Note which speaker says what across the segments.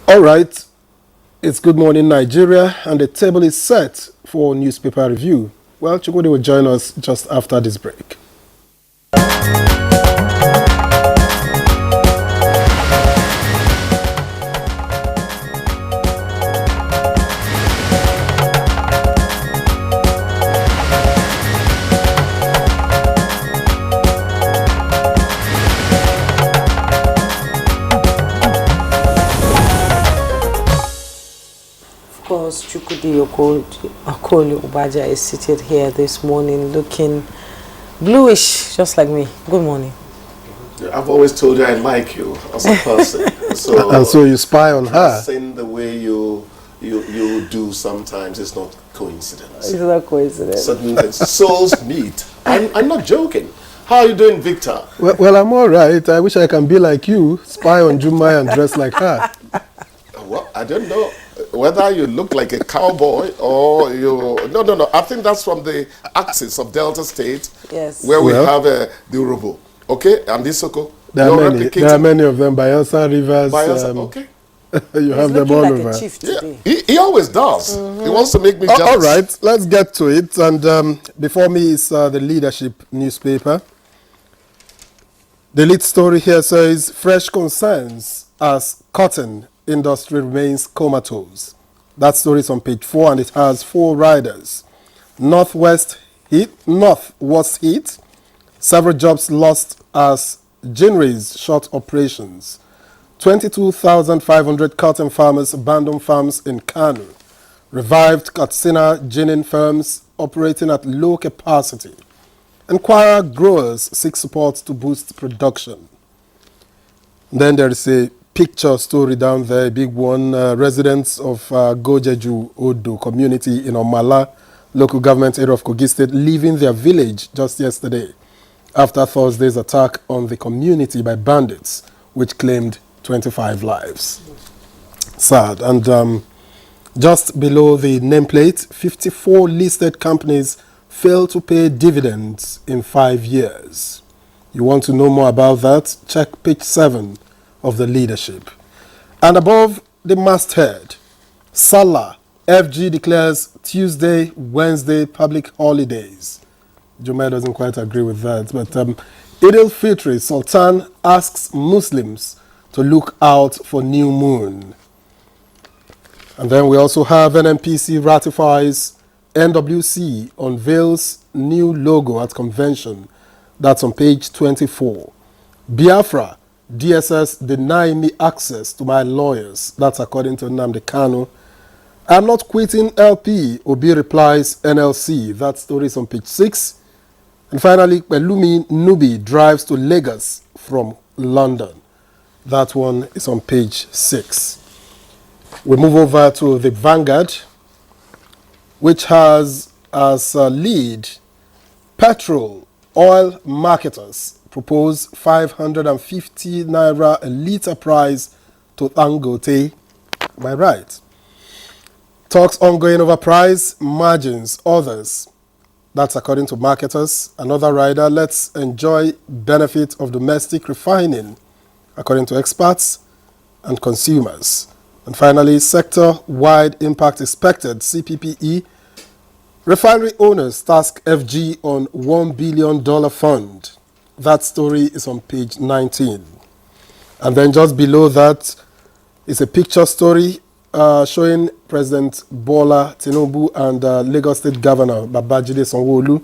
Speaker 1: All right, it's Good Morning Nigeria, and the table is set for newspaper review. Well, Chukwudi will join us just after this break.
Speaker 2: Of course, Chukwudi Okoli Ubaja is seated here this morning looking bluish, just like me. Good morning.
Speaker 3: I've always told you I like you as a person.
Speaker 1: So you spy on her.
Speaker 3: Saying the way you do sometimes is not coincidence.
Speaker 2: It's not coincidence.
Speaker 3: Certain souls meet. I'm not joking. How are you doing, Victor?
Speaker 1: Well, I'm all right. I wish I can be like you, spy on Jumai and dress like her.
Speaker 3: Well, I don't know whether you look like a cowboy or you... No. I think that's from the axis of Delta State.
Speaker 2: Yes.
Speaker 3: Where we have the Urobo. Okay? And this Soko.
Speaker 1: There are many of them. Bayelsa Rivers.
Speaker 3: Okay.
Speaker 1: You have them all over.
Speaker 2: A chief today.
Speaker 3: Yeah, he always does. He wants to make me jealous.
Speaker 1: All right, let's get to it. And before me is the Leadership newspaper. The lead story here says, fresh concerns as cotton industry remains comatose. That story is on page 4 and it has 4 riders. North was hit. Several jobs lost as Jinris short operations. 22,500 cotton farmers abandoned farms in Kano. Revived Katsina ginning firms operating at low capacity. And Kwara growers seek support to boost production. Then there is a picture story down there, a big one. Residents of Gojeju Odo community in Omala, local government area of Kogi State, leaving their village just yesterday after Thursday's attack on the community by bandits, which claimed 25 lives. Sad. And just below the nameplate, 54 listed companies failed to pay dividends in 5 years. You want to know more about that? Check page 7 of the Leadership. And above the masthead, Salah, FG declares Tuesday, Wednesday public holidays. Jumai doesn't quite agree with that. But Eid al-Fitr, Sultan asks Muslims to look out for new moon. And then we also have NNPC ratifies NWC unveils new logo at convention. That's on page 24. Biafra, DSS deny me access to my lawyers. That's according to Nnamdi Kanu. I'm not quitting LP, Obi replies NLC. That story is on page 6. And finally, Pelumi Nubi drives to Lagos from London. That one is on page 6. We move over to the Vanguard, which has as a lead, petrol oil marketers propose 550 naira a litre price to Dangote. Am I right? Talks ongoing over price, margins, others. That's according to marketers. Another rider, let's enjoy benefit of domestic refining, according to experts and consumers. And finally, sector-wide impact expected, CPPE. Refinery owners task FG on $1 billion fund. That story is on page 19. And then just below that is a picture story showing President Bola Tinubu and Lagos State Governor Babajide Sanwo-Olu.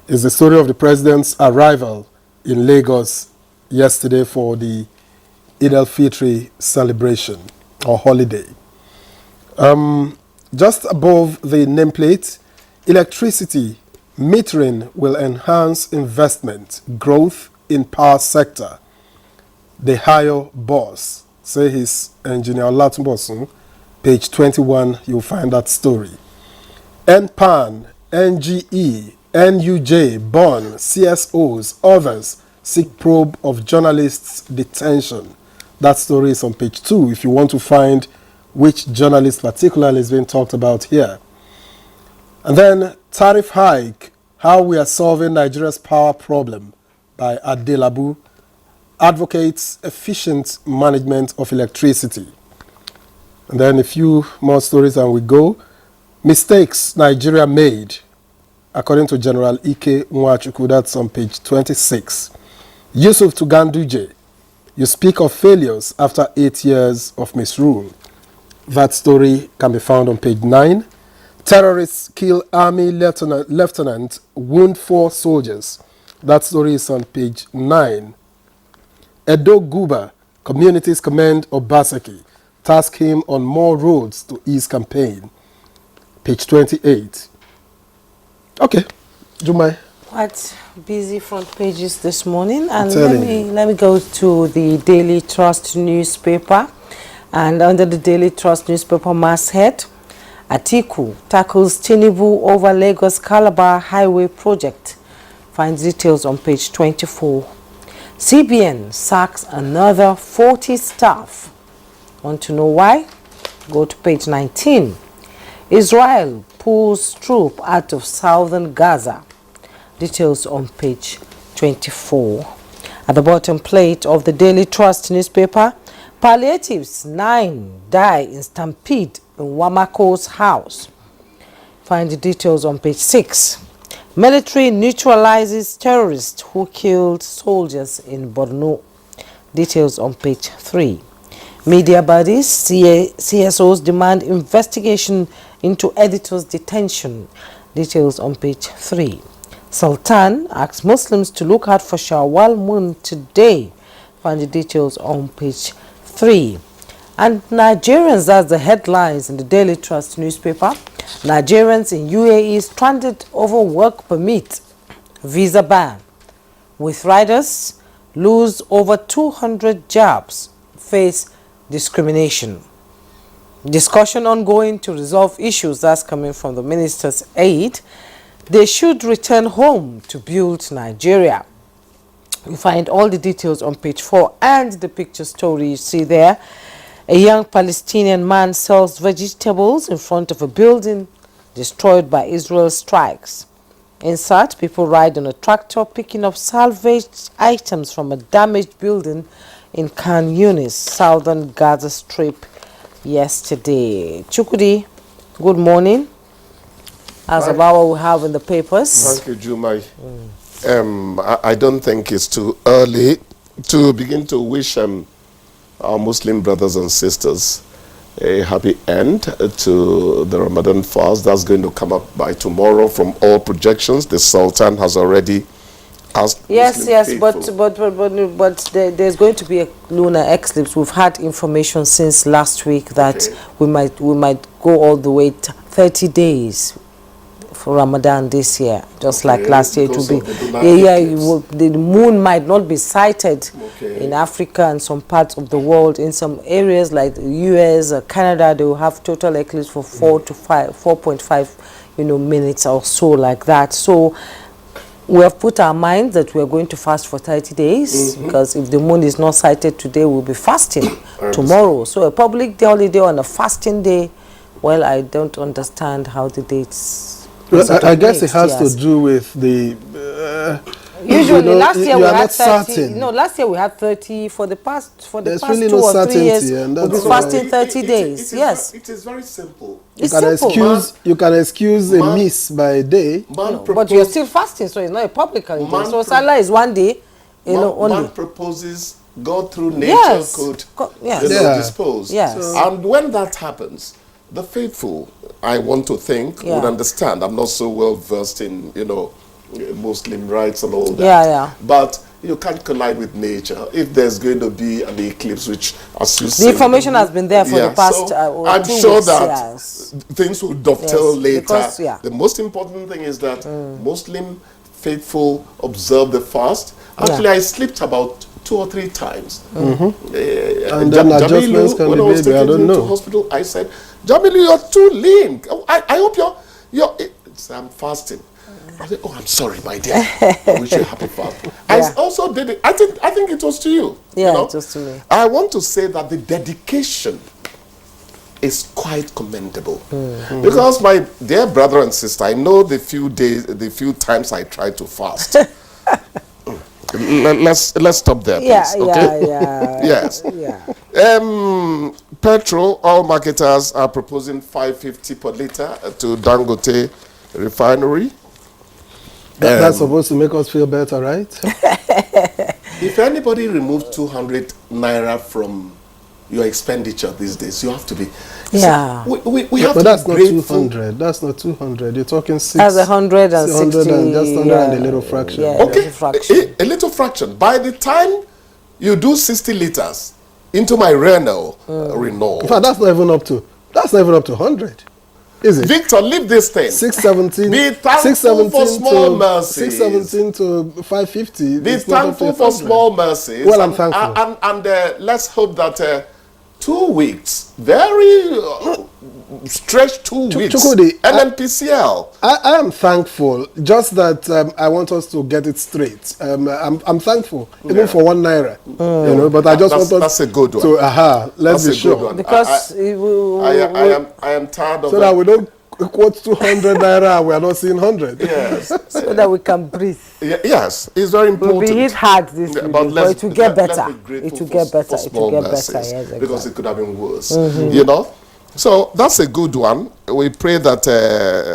Speaker 1: Is the story of the president's arrival in Lagos yesterday for the Eid al-Fitr celebration or holiday. Just above the nameplate, electricity metering will enhance investment growth in power sector. The higher boss, say his engineer Olatunbosun, page 21, you'll find that story. NPAN, NGE, NUJ, BON, CSOs, others seek probe of journalists' detention. That story is on page 2 if you want to find which journalist particularly is being talked about here. And then tariff hike, how we are solving Nigeria's power problem by Adelabu, advocates efficient management of electricity. And then a few more stories and we go. Mistakes Nigeria made, according to General Ike Nwachukwu, that's on page 26. Yusuf Tuganduje, you speak of failures after 8 years of misrule. That story can be found on page 9. Terrorists kill army lieutenant, wound 4 soldiers. That story is on page 9. Edo Guba, communities commend Obaseki, task him on more roads to ease campaign. Page 28. Okay, Jumai.
Speaker 2: Quite busy front pages this morning, and
Speaker 1: telling
Speaker 2: let me go to the Daily Trust newspaper. And under the Daily Trust newspaper masthead, Atiku tackles Tinubu over Lagos Calabar Highway project. Find details on page 24. CBN sacks another 40 staff. Want to know why? Go to page 19. Israel pulls troops out of southern Gaza. Details on page 24. At the bottom plate of the Daily Trust newspaper, palliatives 9 die in stampede in Wamako's house. Find the details on page 6. Military neutralizes terrorists who killed soldiers in Borno. Details on page 3. Media bodies, CSOs demand investigation into editor's detention. Details on page 3. Sultan asks Muslims to look out for Shawwal moon today. Find the details on page 3. And Nigerians, that's the headlines in the Daily Trust newspaper. Nigerians in UAE stranded over work permit, visa ban. With riders lose over 200 jobs, face discrimination. Discussion ongoing to resolve issues that's coming from the minister's aide. They should return home to build Nigeria. You find all the details on page 4 and the picture story you see there. A young Palestinian man sells vegetables in front of a building destroyed by Israel's strikes. Inside, people ride on a tractor picking up salvaged items from a damaged building in Khan Yunis, southern Gaza Strip, yesterday. Chukudi, good morning. As about what we have in the papers.
Speaker 3: Thank you, Jumai. I don't think it's too early to begin to wish our Muslim brothers and sisters a happy end to the Ramadan fast. That's going to come up by tomorrow from all projections. The Sultan has already asked
Speaker 2: Yes,
Speaker 3: Muslim
Speaker 2: yes,
Speaker 3: faithful.
Speaker 2: but there's going to be a lunar eclipse. We've had information since last week that we might go all the way 30 days for Ramadan this year, just like last year. It will be the moon might not be sighted in Africa and some parts of the world. In some areas like the US or Canada, they will have total eclipse for 4.5 minutes or so, like that. So we have put our mind that we are going to fast for 30 days because if the moon is not sighted today, we'll be fasting tomorrow. So a public holiday on a fasting day, well, I don't understand how the dates.
Speaker 1: Well, I guess it has to do with the.
Speaker 2: Usually, last year we
Speaker 1: are
Speaker 2: had
Speaker 1: not
Speaker 2: 30.
Speaker 1: certain.
Speaker 2: No, last year we had 30. For the past
Speaker 1: There's
Speaker 2: 2
Speaker 1: really no
Speaker 2: or 3 years,
Speaker 1: certainty, and
Speaker 2: we'll be
Speaker 1: that's
Speaker 2: fasting
Speaker 1: why-
Speaker 2: 30 days. Yes,
Speaker 3: It is very simple.
Speaker 2: it's
Speaker 1: You can
Speaker 2: simple.
Speaker 1: you can excuse a miss by a day.
Speaker 2: But you're still fasting, so it's not a public holiday. So Salah is one day, only.
Speaker 3: Man proposes, God through nature
Speaker 2: Yes.
Speaker 3: could
Speaker 2: Yes.
Speaker 3: dispose.
Speaker 2: Yes.
Speaker 3: And when that happens, the faithful, I want to think, would understand. I'm not so well versed in, Muslim rights and all that.
Speaker 2: Yeah.
Speaker 3: But you can't collide with nature. If there's going to be an eclipse, which, as you
Speaker 2: The
Speaker 3: say,
Speaker 2: information has been there for the past
Speaker 3: I'm
Speaker 2: 2
Speaker 3: sure
Speaker 2: weeks,
Speaker 3: that
Speaker 2: yes.
Speaker 3: things will dovetail
Speaker 2: Yes,
Speaker 3: later.
Speaker 2: because,
Speaker 3: The most important thing is that Muslim faithful observe the fast. Actually, I slept about 2 or 3 times.
Speaker 1: And then adjustments can
Speaker 3: when
Speaker 1: be
Speaker 3: I was
Speaker 1: made, I
Speaker 3: taking
Speaker 1: don't
Speaker 3: him to
Speaker 1: know.
Speaker 3: hospital, I said, Jamilu, you're too lean. I hope I'm fasting. I said, I'm sorry, my dear. I wish you a happy fast. I also did it. I think it was to you.
Speaker 2: Yeah, it was to me.
Speaker 3: I want to say that the dedication is quite commendable. Because my dear brother and sister, I know the few times I tried to fast. Let's stop there, please. Okay?
Speaker 2: Yeah.
Speaker 3: Yes.
Speaker 2: Yeah.
Speaker 3: petrol, oil marketers are proposing 550 per litre to Dangote refinery.
Speaker 1: That's supposed to make us feel better, right?
Speaker 3: If anybody removes 200 naira from your expenditure these days, you have to be.
Speaker 2: Yeah.
Speaker 3: See, we have
Speaker 1: But
Speaker 3: to
Speaker 1: that's
Speaker 3: be
Speaker 1: not
Speaker 3: grateful.
Speaker 1: 200. That's not 200. You're talking six.
Speaker 2: That's 160.
Speaker 1: 100 and just under and a little fraction.
Speaker 2: Yeah,
Speaker 3: Okay,
Speaker 2: little fraction.
Speaker 3: a little fraction. By the time you do 60 liters into my Renault, Renault.
Speaker 1: In fact, that's not even up to 100. Is it?
Speaker 3: Victor, leave this thing.
Speaker 1: 617.
Speaker 3: Be thankful for small mercies.
Speaker 1: 617 to 550.
Speaker 3: Be
Speaker 1: it's not up to
Speaker 3: thankful for
Speaker 1: 100.
Speaker 3: small mercies.
Speaker 1: Well, I'm thankful.
Speaker 3: And let's hope that 2 weeks, very stretched 2 weeks,
Speaker 1: Chukwudi,
Speaker 3: NNPCL.
Speaker 1: I am thankful. Just that I want us to get it straight. I'm thankful, even for 1 naira. You know, but I just want us
Speaker 3: that's a good one.
Speaker 1: to let's
Speaker 3: That's
Speaker 1: be
Speaker 3: a
Speaker 1: sure.
Speaker 3: good one.
Speaker 2: Because
Speaker 3: I am tired of
Speaker 1: So that we don't quote 200 naira and we are not seeing 100.
Speaker 3: Yes.
Speaker 2: so that we can breathe.
Speaker 3: Yes, it's very
Speaker 2: We'll
Speaker 3: important.
Speaker 2: be hit hard this week, but
Speaker 3: let's-
Speaker 2: it will get
Speaker 3: let's
Speaker 2: better.
Speaker 3: be grateful
Speaker 2: It will get
Speaker 3: for
Speaker 2: better. It
Speaker 3: small
Speaker 2: will get
Speaker 3: mercies,
Speaker 2: better. Yes, exactly.
Speaker 3: because it could have been worse. You know, so that's a good one. We pray that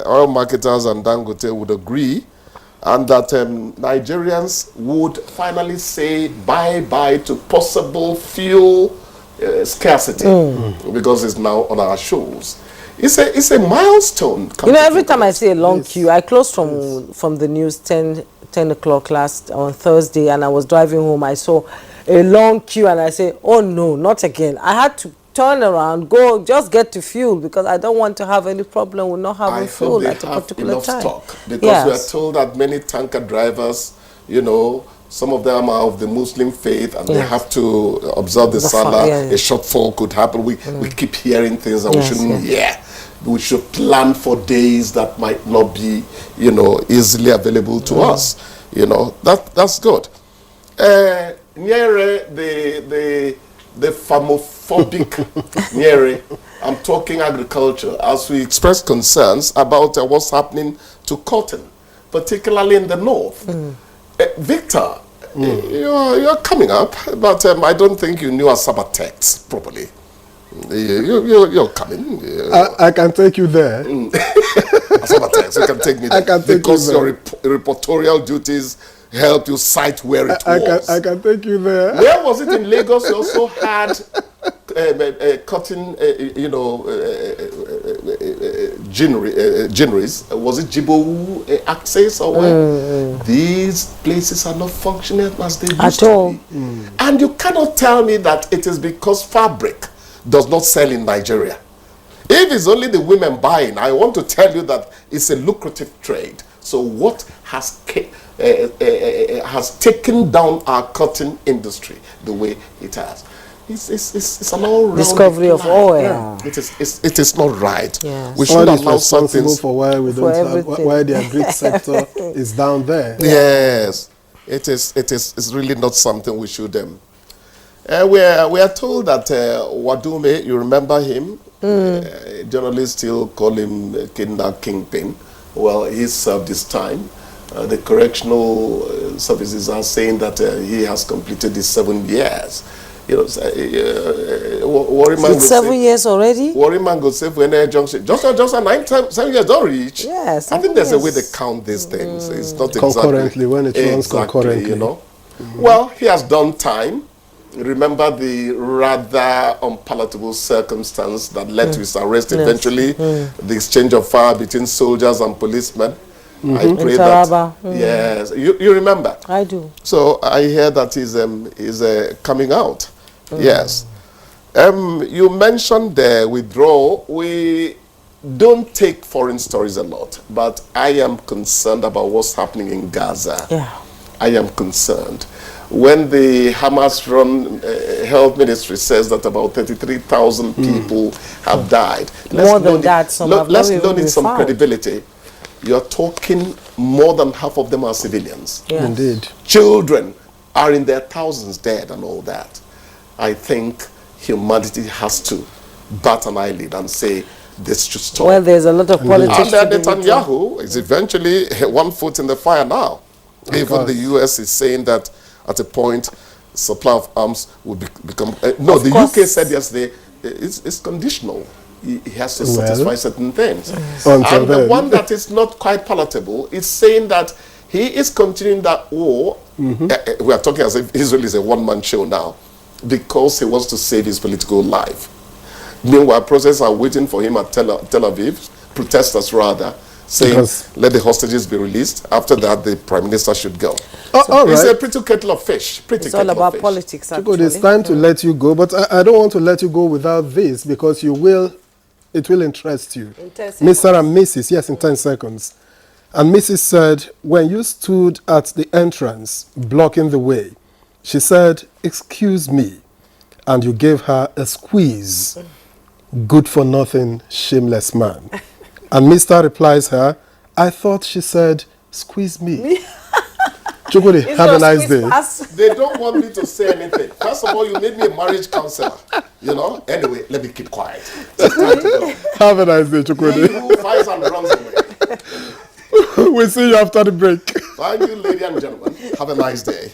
Speaker 3: oil marketers and Dangote would agree, and that Nigerians would finally say bye-bye to possible fuel scarcity, because it's now on our shoulders. It's a milestone.
Speaker 2: You know, every time I see a long queue, I closed from the news 10 o'clock on Thursday, and I was driving home. I saw a long queue, and I say, oh no, not again. I had to turn around, just get to fuel, because I don't want to have any problem with not having fuel at a particular
Speaker 3: enough
Speaker 2: time.
Speaker 3: stock, because
Speaker 2: Yes.
Speaker 3: we are told that many tanker drivers, you know, some of them are of the Muslim faith, and they have to observe the Salah. A shortfall could happen. We keep hearing things that we shouldn't hear. We should plan for days that might not be, you know, easily available to us. You know, that's good. Near the pharmophobic Nyeri, I'm talking agriculture, as we express concerns about what's happening to cotton, particularly in the north. Victor, you're coming up, but I don't think you knew Asaba text properly. You're coming.
Speaker 1: I can take you there.
Speaker 3: Asaba text, you can take me there.
Speaker 1: I can take
Speaker 3: because
Speaker 1: you there.
Speaker 3: your reportorial duties help you cite where it was.
Speaker 1: I can take you there.
Speaker 3: Where was it in Lagos? You also had cotton, ginneries. Was it Jibo access or where? These places are not functioning as they used to be. And you cannot tell me that it is because fabric does not sell in Nigeria. If it's only the women buying, I want to tell you that it's a lucrative trade. So what has taken down our cotton industry the way it has? It's an all-round
Speaker 2: discovery of oil.
Speaker 3: Yeah. It is not right.
Speaker 2: Yes.
Speaker 3: We should
Speaker 1: All is
Speaker 3: allow some
Speaker 1: responsible
Speaker 3: things.
Speaker 1: for why we don't have, why the agri sector is down there.
Speaker 3: Yes, it's really not something we should. We are told that Wadume, you remember him? Journalists still call him Kingpin. Well, he served his time. The correctional services are saying that he has completed his 7 years. You know,
Speaker 2: It's 7 years already?
Speaker 3: Worryman goes say for any junction. Just a 7 years don't reach.
Speaker 2: Yes.
Speaker 3: I think there's a way they count these things. It's not
Speaker 1: Concurrently,
Speaker 3: exactly
Speaker 1: when it runs concurrently.
Speaker 3: You know. Well, he has done time. Remember the rather unpalatable circumstance that led to his arrest eventually, the exchange of fire between soldiers and policemen. I pray that. Yes, you remember.
Speaker 2: I do.
Speaker 3: So I hear that he's coming out. Yes. You mentioned the withdrawal. We don't take foreign stories a lot, but I am concerned about what's happening in Gaza.
Speaker 2: Yeah.
Speaker 3: I am concerned. When the Hamas-run health ministry says that about 33,000 people have died.
Speaker 2: More than that, some have
Speaker 3: let's
Speaker 2: not even
Speaker 3: loan it
Speaker 2: been
Speaker 3: some
Speaker 2: found.
Speaker 3: credibility. You're talking more than half of them are civilians.
Speaker 2: Yes.
Speaker 1: Indeed.
Speaker 3: Children are in their thousands dead and all that. I think humanity has to bat an eyelid and say this should stop.
Speaker 2: Well, there's a lot of politics.
Speaker 3: And Netanyahu is eventually one foot in the fire now. Even the US is saying that at a point, supply of arms will become... no, the UK said yesterday it's conditional. He has to satisfy certain things.
Speaker 1: Until
Speaker 3: And the
Speaker 1: then.
Speaker 3: one that is not quite palatable is saying that he is continuing that war. We are talking as if Israel is a one-man show now, because he wants to save his political life. Meanwhile, protesters are waiting for him at Tel Aviv, protesters rather, saying, let the hostages be released. After that, the prime minister should go. It's a pretty kettle of fish.
Speaker 2: It's all about politics, actually.
Speaker 1: It's time to let you go, but I don't want to let you go without this, because it will interest you.
Speaker 2: In 10 seconds.
Speaker 1: Mr. and Mrs., yes, in 10 seconds. And Mrs. said, when you stood at the entrance, blocking the way, she said, excuse me, and you gave her a squeeze. Good for nothing, shameless man. And Mr. replies her, I thought she said, squeeze me. Chukwudi, have a nice day.
Speaker 3: They don't want me to say anything. First of all, you made me a marriage counselor. You know? Anyway, let me keep quiet. It's time to go.
Speaker 1: Have a nice day, Chukwudi.
Speaker 3: He who fights and runs away.
Speaker 1: We'll see you after the break.
Speaker 3: Thank you, ladies and gentlemen. Have a nice day.